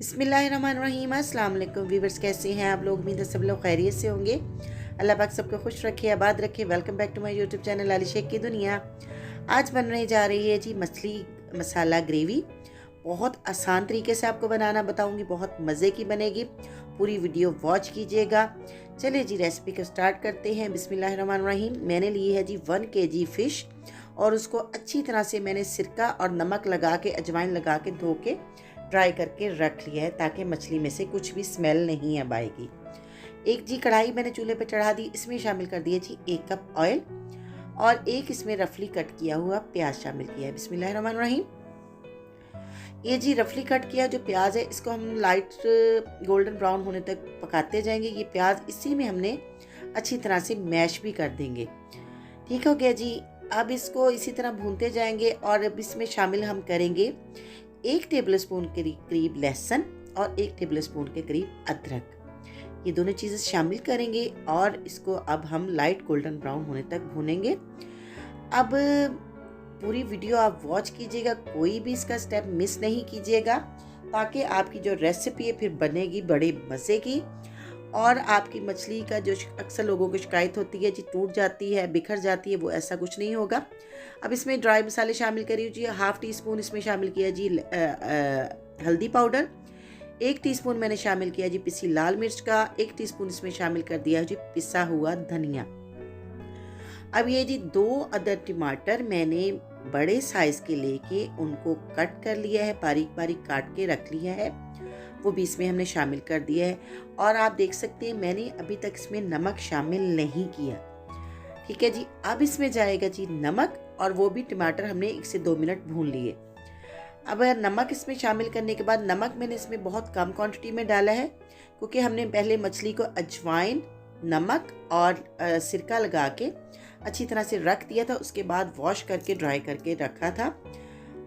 बिस्मिल्लाहिर्रहमानिर्रहीम। अस्सलाम वालेकुम व्यूवर्स, कैसे हैं आप लोग? उम्मीद है सब लोग खैरियत से होंगे। अल्लाह पाक सबको खुश रखे, आबाद रखे। Welcome back to my YouTube channel Aali Sheikh की दुनिया। आज बनने जा रही है जी मछली मसाला ग्रेवी। बहुत आसान तरीके से आपको बनाना बताऊंगी, बहुत मज़े की बनेगी। पूरी वीडियो वॉच कीजिएगा। चलिए जी रेसिपी को स्टार्ट करते हैं। बिस्मिल्लाहिर्रहमानिर्रहीम। मैंने ली है जी 1 kg फ़िश और उसको अच्छी तरह से मैंने सिरका और नमक लगा के, अजवाइन लगा के धो के ड्राई करके रख लिया है, ताकि मछली में से कुछ भी स्मेल नहीं अब आएगी। एक जी कढ़ाई मैंने चूल्हे पे चढ़ा दी। इसमें शामिल कर दिया जी 1 कप ऑयल और एक इसमें रफली कट किया हुआ प्याज शामिल किया है। बिस्मिल्लाहिर्रहमानिर्रहीम। ये जी रफली कट किया जो प्याज है, इसको हम लाइट गोल्डन ब्राउन होने तक पकाते जाएंगे। ये प्याज इसी में हमने अच्छी तरह से मैश भी कर देंगे। ठीक हो गया जी। अब इसको इसी तरह भूनते जाएंगे और अब इसमें शामिल हम करेंगे 1 टेबलस्पून के करीब लहसुन और 1 टेबलस्पून के करीब अदरक। ये दोनों चीज़ें शामिल करेंगे और इसको अब हम लाइट गोल्डन ब्राउन होने तक भूनेंगे। अब पूरी वीडियो आप वॉच कीजिएगा, कोई भी इसका स्टेप मिस नहीं कीजिएगा, ताकि आपकी जो रेसिपी है फिर बनेगी बड़े मज़े की। और आपकी मछली का जो अक्सर लोगों को शिकायत होती है जी टूट जाती है, बिखर जाती है, वो ऐसा कुछ नहीं होगा। अब इसमें ड्राई मसाले शामिल करिए जी। 1/2 टीस्पून इसमें शामिल किया जी हल्दी पाउडर। 1 टीस्पून मैंने शामिल किया जी पिसी लाल मिर्च का। 1 टीस्पून इसमें शामिल कर दिया जी पिसा हुआ धनिया। अब ये जी 2 अदद टमाटर मैंने बड़े साइज़ के लेके उनको कट कर लिया है, बारीक बारीक काट के रख लिया है, वो भी इसमें हमने शामिल कर दिया है। और आप देख सकते हैं मैंने अभी तक इसमें नमक शामिल नहीं किया। ठीक है जी। अब इसमें जाएगा जी नमक, और वो भी टमाटर हमने 1 से 2 मिनट भून लिए। अब नमक इसमें शामिल करने के बाद, नमक मैंने इसमें बहुत कम क्वांटिटी में डाला है, क्योंकि हमने पहले मछली को अजवाइन, नमक और सिरका लगा के अच्छी तरह से रख दिया था। उसके बाद वॉश करके ड्राई करके रखा था,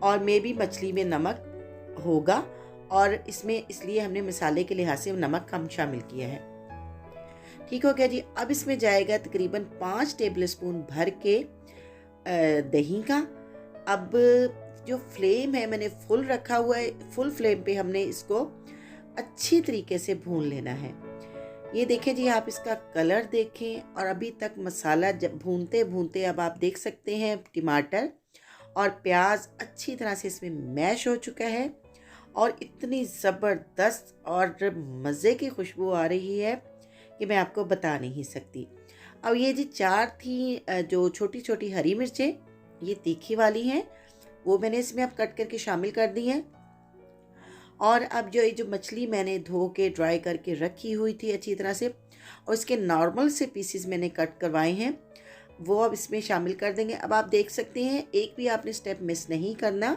और मे भी मछली में नमक होगा, और इसमें इसलिए हमने मसाले के लिहाज से नमक कम शामिल किया है। ठीक हो गया जी। अब इसमें जाएगा तकरीबन 5 टेबलस्पून भर के दही का। अब जो फ्लेम है मैंने फुल रखा हुआ है, फुल फ्लेम पे हमने इसको अच्छी तरीके से भून लेना है। ये देखें जी, आप इसका कलर देखें, और अभी तक मसाला जब भूनते भूनते अब आप देख सकते हैं टमाटर और प्याज अच्छी तरह से इसमें मैश हो चुका है, और इतनी ज़बरदस्त और मज़े की खुशबू आ रही है कि मैं आपको बता नहीं सकती। अब ये जी 4 थी जो छोटी छोटी हरी मिर्चें, ये तीखी वाली हैं, वो मैंने इसमें अब कट करके शामिल कर दी हैं। और अब जो ये जो मछली मैंने धो के ड्राई करके रखी हुई थी अच्छी तरह से, और इसके नॉर्मल से पीसेस मैंने कट करवाए हैं, वो अब इसमें शामिल कर देंगे। अब आप देख सकते हैं एक भी आपने स्टेप मिस नहीं करना,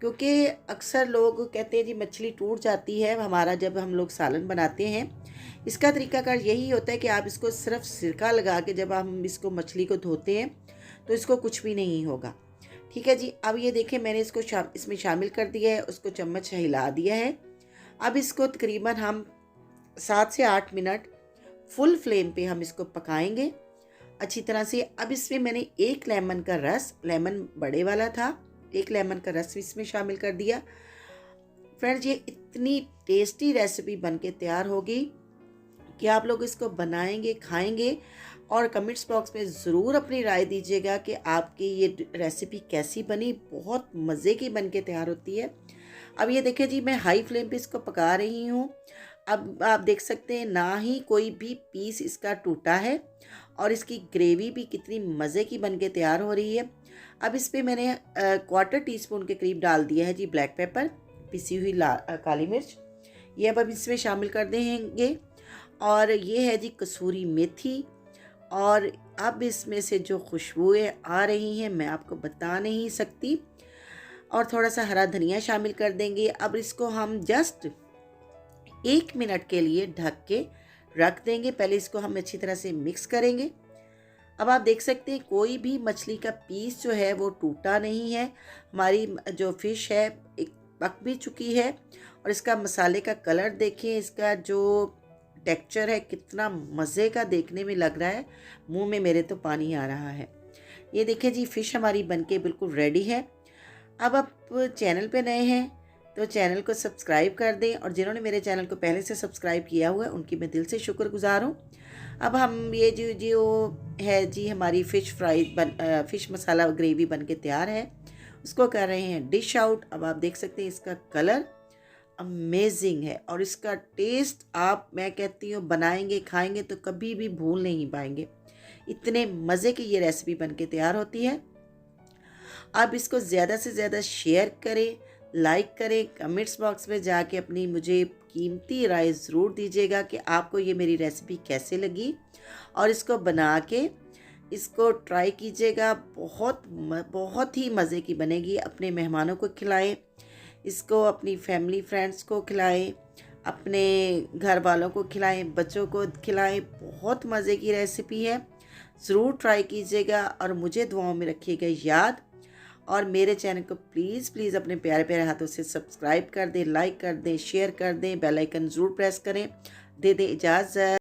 क्योंकि अक्सर लोग कहते हैं जी मछली टूट जाती है हमारा जब हम लोग सालन बनाते हैं। इसका तरीकाकार यही होता है कि आप इसको सिर्फ सिरका लगा के जब हम इसको मछली को धोते हैं तो इसको कुछ भी नहीं होगा। ठीक है जी। अब ये देखें मैंने इसको इसमें शामिल कर दिया है, उसको चम्मच हिला दिया है। अब इसको तकरीबन हम 7 से 8 मिनट फुल फ्लेम पे हम इसको पकाएंगे अच्छी तरह से। अब इसमें मैंने 1 लेमन का रस, लेमन बड़े वाला था, 1 लेमन का रस इसमें शामिल कर दिया। फ्रेंड्स, ये इतनी टेस्टी रेसिपी बनके तैयार होगी कि आप लोग इसको बनाएंगे, खाएंगे, और कमेंट्स बॉक्स में ज़रूर अपनी राय दीजिएगा कि आपकी ये रेसिपी कैसी बनी। बहुत मज़े की बनके तैयार होती है। अब ये देखिए जी, मैं हाई फ्लेम पे इसको पका रही हूँ। अब आप देख सकते हैं ना ही कोई भी पीस इसका टूटा है, और इसकी ग्रेवी भी कितनी मज़े की बनके तैयार हो रही है। अब इस पर मैंने 1/4 टीस्पून के करीब डाल दिया है जी ब्लैक पेपर, पिसी हुई काली मिर्च, ये अब इसमें शामिल कर देंगे। और ये है जी कसूरी मेथी, और अब इसमें से जो खुशबुएं आ रही हैं मैं आपको बता नहीं सकती। और थोड़ा सा हरा धनिया शामिल कर देंगे। अब इसको हम जस्ट 1 मिनट के लिए ढक के रख देंगे। पहले इसको हम अच्छी तरह से मिक्स करेंगे। अब आप देख सकते हैं कोई भी मछली का पीस जो है वो टूटा नहीं है। हमारी जो फ़िश है एक पक भी चुकी है, और इसका मसाले का कलर देखें, इसका जो टेक्सचर है कितना मज़े का देखने में लग रहा है, मुंह में मेरे तो पानी आ रहा है। ये देखिए जी फ़िश हमारी बनके बिल्कुल रेडी है। अब आप चैनल पे नए हैं तो चैनल को सब्सक्राइब कर दें, और जिन्होंने मेरे चैनल को पहले से सब्सक्राइब किया हुआ है उनकी मैं दिल से शुक्रगुजार हूँ। अब हम ये जो जो है जी हमारी फ़िश मसाला ग्रेवी बन के तैयार है, उसको कर रहे हैं डिश आउट। अब आप देख सकते हैं इसका कलर अमेजिंग है, और इसका टेस्ट आप, मैं कहती हूँ, बनाएंगे खाएंगे तो कभी भी भूल नहीं पाएंगे। इतने मज़े की ये रेसिपी बन के तैयार होती है। आप इसको ज़्यादा से ज़्यादा शेयर करें, लाइक करें, कमेंट्स बॉक्स में जाके अपनी मुझे कीमती राय ज़रूर दीजिएगा कि आपको ये मेरी रेसिपी कैसे लगी, और इसको बना के इसको ट्राई कीजिएगा। बहुत ही मज़े की बनेगी। अपने मेहमानों को खिलाएं, इसको अपनी फैमिली फ्रेंड्स को खिलाएं, अपने घर वालों को खिलाएं, बच्चों को खिलाएं। बहुत मज़े की रेसिपी है, ज़रूर ट्राई कीजिएगा और मुझे दुआओं में रखिएगा याद। और मेरे चैनल को प्लीज़ प्लीज़ अपने प्यारे प्यारे हाथों से सब्सक्राइब कर दें, लाइक कर दें, शेयर कर दें, बेल आइकन ज़रूर प्रेस करें। दे दें इजाज़त।